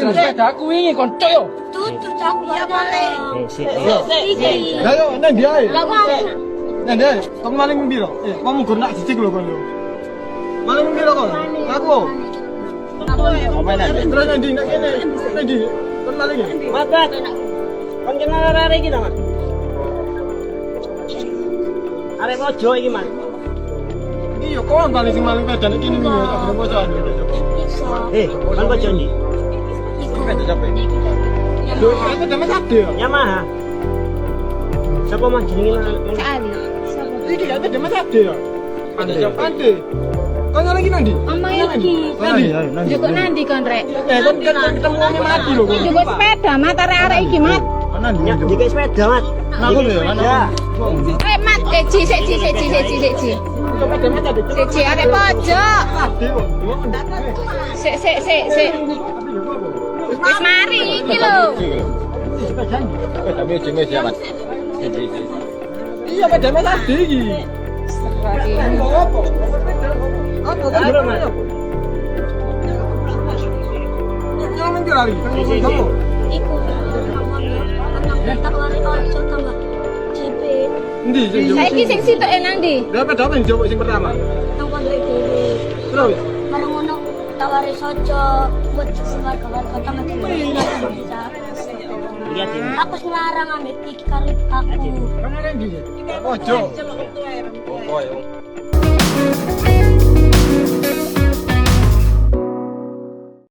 Sepeda aku wingi kon cok yo. Tutup aku ya boleh. Ayo, nang dia ae. Nang dia, kamu maling piro? Kamu gur nak jijik lho kon lho. Maling piro kon? Aku. Apa nang? Terus nang ndi nak kene? Nang ndi? Kon maling ya? Mata. Kon kenal arek iki ta, Mas? Arek mojo iki, Mas. Iya, kon paling sing maling pedan iki ning yo tak bocoran. Kon mojo ndi? Sepeda capek. Lho, aku demen sate ya. Yamaha. Siapa Mas jenenge nang? Sekali. Iki ya demen sate ya. Ande. Kon lagi nang ndi? Omah iki. Nandi. Juga nanti kan rek. Kon ketemu wong mati lho kon. Juga sepeda mat arek iki mat. Nandi. Iki sepeda, Mas. Aku lho, Ya. Mat ci. Ci arek pojok. Sik. Wis mari iki lho. Sepeda jenis ya, Mas. Iya, sepeda tadi iki. Apa kan? Jangan mencari. Kamu. Iku. Tak lari ojo tambah. Jepit. Endi sing jowo? Saiki sing sitok nang ndi? Lah sepeda apa yang jowo sing pertama? Nang pondok dhewe. Terus Bareng ngono tawari sojo buat sebar kabar kota mati. Lihat ini. Aku selarang ambek iki kali aku. kan ada ndi? Ojo. Oh,